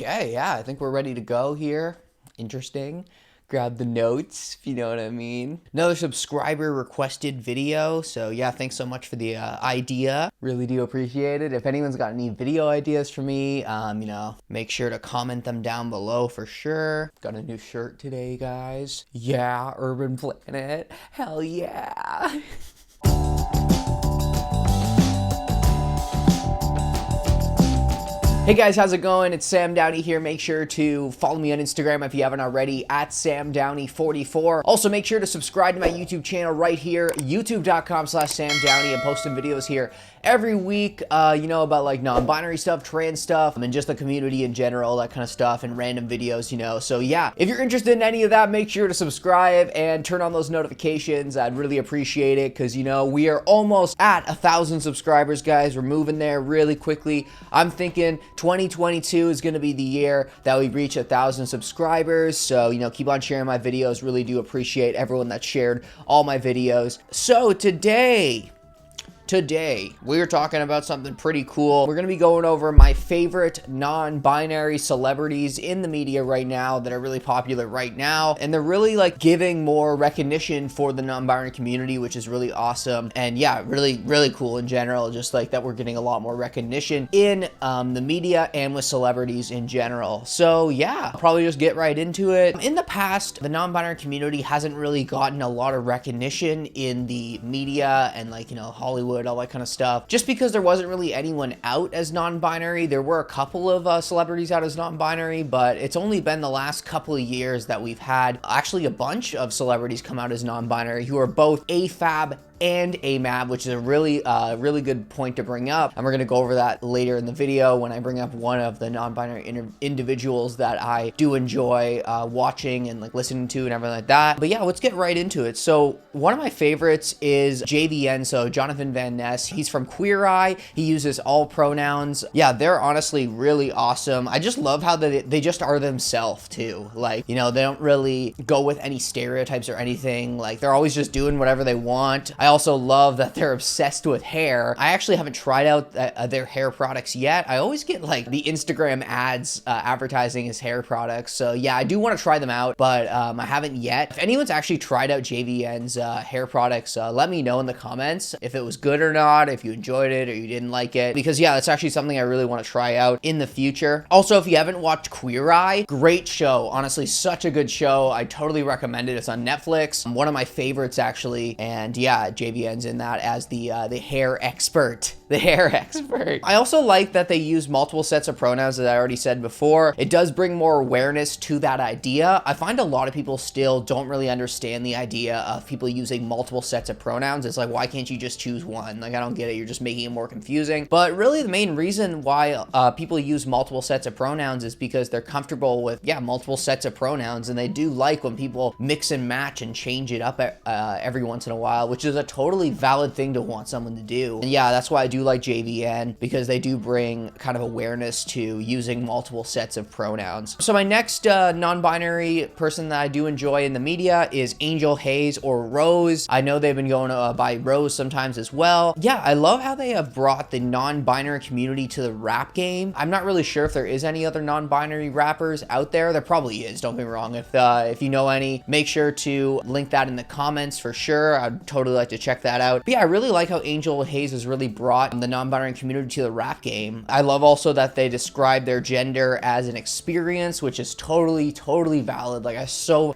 Okay, yeah, I think we're ready to go here. Interesting. Grab the notes, if you know what I mean. Another subscriber requested video, so yeah, thanks so much for the idea. Really do appreciate it. If anyone's got any video ideas for me, make sure to comment them down below for sure. Got a new shirt today, guys. Yeah, Urban Planet. Hell yeah. Hey guys, how's it going? It's Sam Downey here. Make sure to follow me on Instagram if you haven't already, at SamDowney44. Also, make sure to subscribe to my YouTube channel right here, youtube.com/SamDowney. I'm posting videos here every week, about like non-binary stuff, trans stuff, and just the community in general, that kind of stuff, and random videos, So yeah, if you're interested in any of that, make sure to subscribe and turn on those notifications. I'd really appreciate it because, we are almost at 1,000 subscribers, guys. We're moving there really quickly. I'm thinking 2022 is going to be the year that we reach 1,000 subscribers. So, keep on sharing my videos. Really do appreciate everyone that shared all my videos. So Today, we're talking about something pretty cool. We're going to be going over my favorite non-binary celebrities in the media right now that are really popular right now. And they're really like giving more recognition for the non-binary community, which is really awesome. And yeah, really, really cool in general. Just like that we're getting a lot more recognition in the media and with celebrities in general. So yeah, I'll probably just get right into it. In the past, the non-binary community hasn't really gotten a lot of recognition in the media and Hollywood, all that kind of stuff, just because there wasn't really anyone out as non-binary. There were a couple of celebrities out as non-binary, but it's only been the last couple of years that we've had actually a bunch of celebrities come out as non-binary who are both AFAB and AMAB, which is a really good point to bring up. And we're going to go over that later in the video when I bring up one of the non-binary individuals that I do enjoy watching and listening to and everything like that. But yeah, let's get right into it. So one of my favorites is JVN, so Jonathan Van Ness. He's from Queer Eye. He uses all pronouns. Yeah, they're honestly really awesome. I just love how they just are themselves too. They don't really go with any stereotypes or anything. They're always just doing whatever they want. I also love that they're obsessed with hair. I actually haven't tried out their hair products yet. I always get the Instagram ads advertising his hair products. So yeah, I do want to try them out, but I haven't yet. If anyone's actually tried out JVN's hair products, let me know in the comments if it was good or not, if you enjoyed it or you didn't like it, because yeah, that's actually something I really want to try out in the future. Also, if you haven't watched Queer Eye, great show. Honestly, such a good show. I totally recommend it. It's on Netflix. One of my favorites actually. And yeah, JVN's in that as the hair expert. The hair expert. I also like that they use multiple sets of pronouns, as I already said before. It does bring more awareness to that idea. I find a lot of people still don't really understand the idea of people using multiple sets of pronouns. It's why can't you just choose one? I don't get it. You're just making it more confusing. But really the main reason why people use multiple sets of pronouns is because they're comfortable with, multiple sets of pronouns, and they do like when people mix and match and change it up every once in a while, which is a totally valid thing to want someone to do. And yeah, that's why I do like JVN, because they do bring kind of awareness to using multiple sets of pronouns. So my next non-binary person that I do enjoy in the media is Angel HAZE, or ROES. I know they've been going by ROES sometimes as well. Yeah, I love how they have brought the non-binary community to the rap game. I'm not really sure if there is any other non-binary rappers out there. There probably is, don't get me wrong. If you know any, make sure to link that in the comments for sure. I'd totally like to check that out. But yeah, I really like how Angel HAZE has really brought the non-binary community to the rap game. I love also that they describe their gender as an experience, which is totally valid. I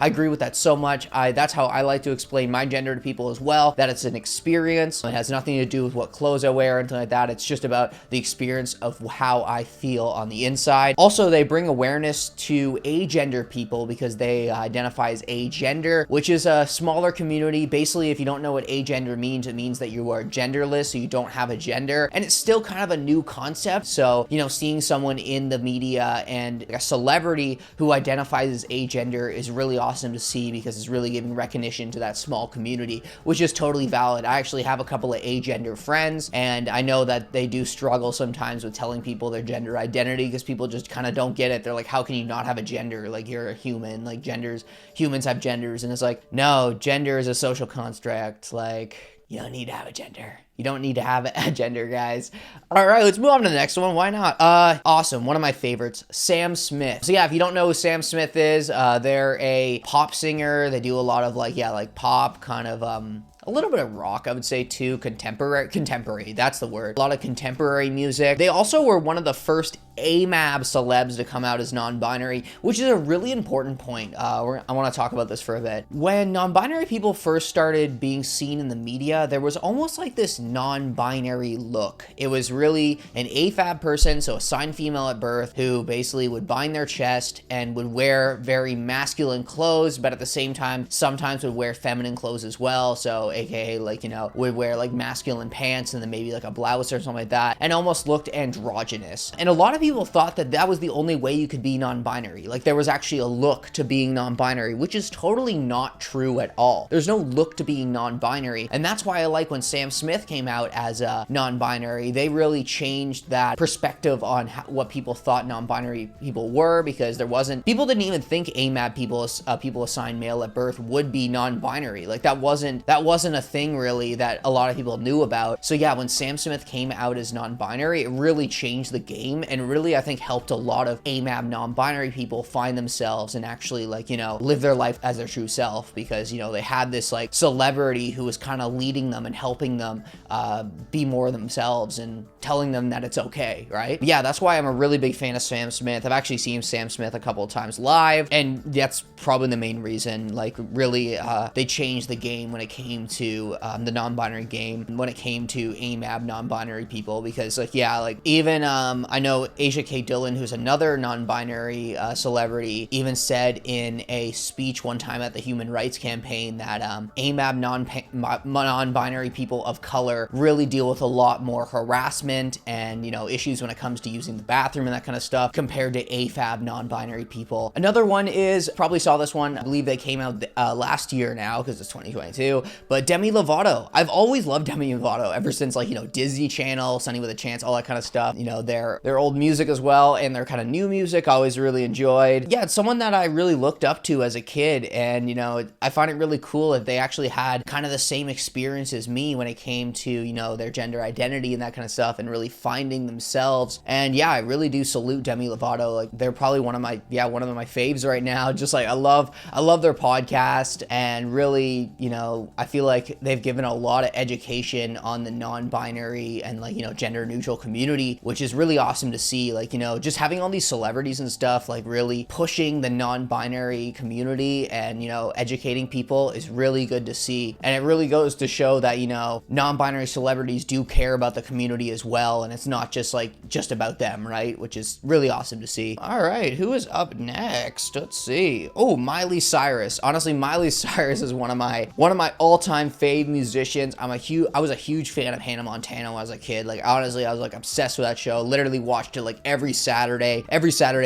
agree with that so much. That's how I like to explain my gender to people as well, that it's an experience. It has nothing to do with what clothes I wear or anything like that. It's just about the experience of how I feel on the inside. Also, they bring awareness to agender people because they identify as agender, which is a smaller community. Basically, if you don't know what agender means, it means that you are genderless, so you don't have a gender. And it's still kind of a new concept. So, seeing someone in the media and a celebrity who identifies as agender is really awesome to see, because it's really giving recognition to that small community, which is totally valid. I actually have a couple of agender friends, and I know that they do struggle sometimes with telling people their gender identity, because people just kind of don't get it. They're like, how can you not have a gender? You're a human. Humans have genders. And it's no, gender is a social construct. You don't need to have a gender. You don't need to have a gender, guys. All right, let's move on to the next one. Why not? Awesome. One of my favorites, Sam Smith. So yeah, if you don't know who Sam Smith is, they're a pop singer. They do a lot of like pop kind of, a little bit of rock, I would say, too. Contemporary, that's the word. A lot of contemporary music. They also were one of the first AMAB celebs to come out as non-binary, which is a really important point. I want to talk about this for a bit. When non-binary people first started being seen in the media, there was almost like this non-binary look. It was really an AFAB person, so assigned female at birth, who basically would bind their chest and would wear very masculine clothes, but at the same time, sometimes would wear feminine clothes as well. So aka like, you know, would wear like masculine pants and then maybe like a blouse or something like that, and almost looked androgynous. And a lot of people thought that that was the only way you could be non-binary. Like there was actually a look to being non-binary, which is totally not true at all. There's no look to being non-binary. And that's why I like when Sam Smith came out as a non-binary. They really changed that perspective on what people thought non-binary people were, because people didn't even think AMAB people assigned male at birth would be non-binary. Like that wasn't a thing really that a lot of people knew about. So yeah, when Sam Smith came out as non-binary, it really changed the game and really, I think, helped a lot of AMAB non-binary people find themselves and actually, like, you know, live their life as their true self, because, you know, they had this like celebrity who was kind of leading them and helping them be more themselves and telling them that it's okay, right? Yeah, that's why I'm a really big fan of Sam Smith. I've actually seen Sam Smith a couple of times live, and that's probably the main reason. Like really, they changed the game when it came to the non-binary game, when it came to AMAB non-binary people, because like, yeah, like even I know Asia K. Dillon, who's another non-binary celebrity, even said in a speech one time at the Human Rights Campaign that AMAB non-binary people of color really deal with a lot more harassment and, you know, issues when it comes to using the bathroom and that kind of stuff compared to AFAB non-binary people. Another one is, probably saw this one, I believe they came out last year now because it's 2022, but Demi Lovato. I've always loved Demi Lovato ever since, like, you know, Disney Channel, Sunny with a Chance, all that kind of stuff. You know, their old music as well, and their kind of new music I always really enjoyed. Yeah, it's someone that I really looked up to as a kid, and, you know, I find it really cool that they actually had kind of the same experience as me when it came to, you know, their gender identity and that kind of stuff, and really finding themselves. And yeah, I really do salute Demi Lovato. Like, they're probably one of my faves right now. Just like, I love their podcast, and really, you know, I feel like they've given a lot of education on the non-binary and, like, you know, gender neutral community, which is really awesome to see. Like, you know, just having all these celebrities and stuff, like, really pushing the non-binary community and, you know, educating people is really good to see. And it really goes to show that, you know, non-binary celebrities do care about the community as well, and it's not just like just about them, right? Which is really awesome to see. All right, who is up next? Let's see. Oh, Miley Cyrus. Honestly, Miley Cyrus is one of my all-time fave musicians. I was a huge fan of Hannah Montana when I was a kid. Like, honestly, I was like obsessed with that show. Literally watched it like every Saturday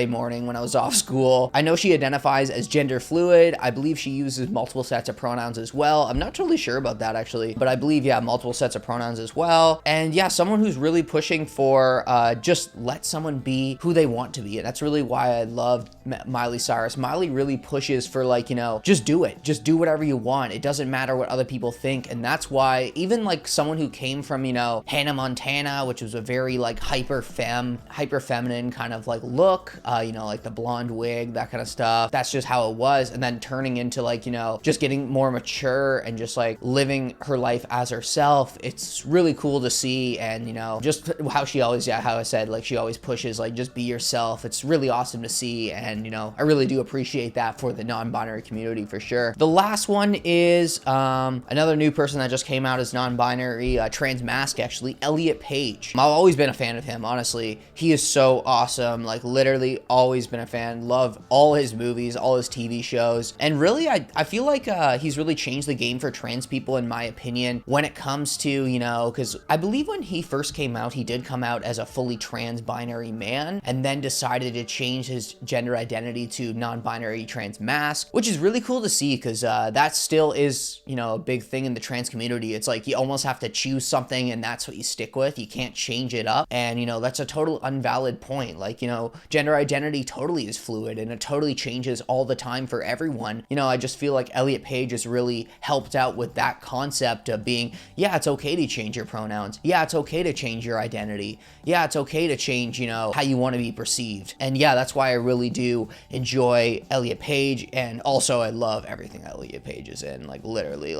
morning when I was off school. I know she identifies as gender fluid. I believe she uses multiple sets of pronouns as well. I'm not totally sure about that actually, but I believe, yeah, multiple sets of pronouns as well. And yeah, someone who's really pushing for just let someone be who they want to be. And that's really why I love Miley Cyrus. Miley really pushes for, like, you know, just do it. Just do whatever you want. It doesn't matter what other people think. And that's why even like someone who came from, you know, Hannah Montana, which was a very like hyper feminine kind of like look, you know, like the blonde wig, that kind of stuff. That's just how it was. And then turning into, like, you know, just getting more mature and just like living her life as herself. It's really cool to see. And, you know, just how she always, yeah, how I said, like, she always pushes, like, just be yourself. It's really awesome to see. And, you know, I really do appreciate that for the non-binary community for sure. The last one is another new person that just came out as non-binary, trans mask, actually, ELLIOT Page. I've always been a fan of him, honestly. He is so awesome. Like, literally always been a fan. Love all his movies, all his TV shows. And really, I feel like he's really changed the game for trans people, in my opinion, when it comes to, you know, because I believe when he first came out, he did come out as a fully trans binary man, and then decided to change his gender identity to non-binary trans mask, which is really cool to see, because that still is, you know, a big thing in the trans community. It's like you almost have to choose something and that's what you stick with. You can't change it up. And, you know, that's a total valid point. Like, you know, gender identity totally is fluid and it totally changes all the time for everyone. You know, I just feel like Elliot Page has really helped out with that concept of being, yeah, it's okay to change your pronouns. Yeah, it's okay to change your identity. Yeah, it's okay to change, you know, how you want to be perceived. And yeah, that's why I really do enjoy Elliot Page. And also I love everything Elliot Page is in, like literally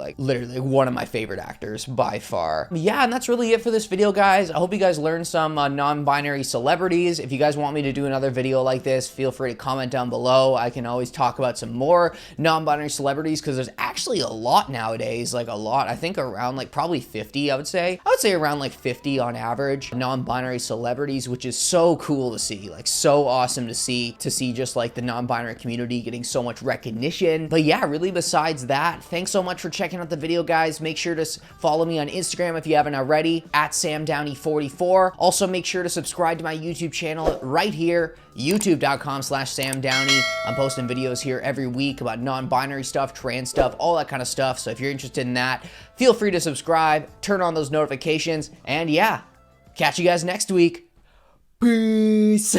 one of my favorite actors by far. Yeah, and that's really it for this video, guys. I hope you guys learned some non-binary celebrities. If you guys want me to do another video like this, feel free to comment down below. I can always talk about some more non-binary celebrities because there's actually a lot nowadays, like a lot. I think around like probably 50, I would say around like 50 on average non-binary celebrities, which is so cool to see, like so awesome to see just like the non-binary community getting so much recognition. But yeah, really besides that, thanks so much for checking out the video, guys. Make sure to follow me on Instagram if you haven't already, at SamDowney44. Also, make sure to subscribe to my YouTube channel right here, youtube.com/SamDowney. I'm posting videos here every week about non-binary stuff, trans stuff, all that kind of stuff. So if you're interested in that, feel free to subscribe, turn on those notifications, and yeah, catch you guys next week. Peace.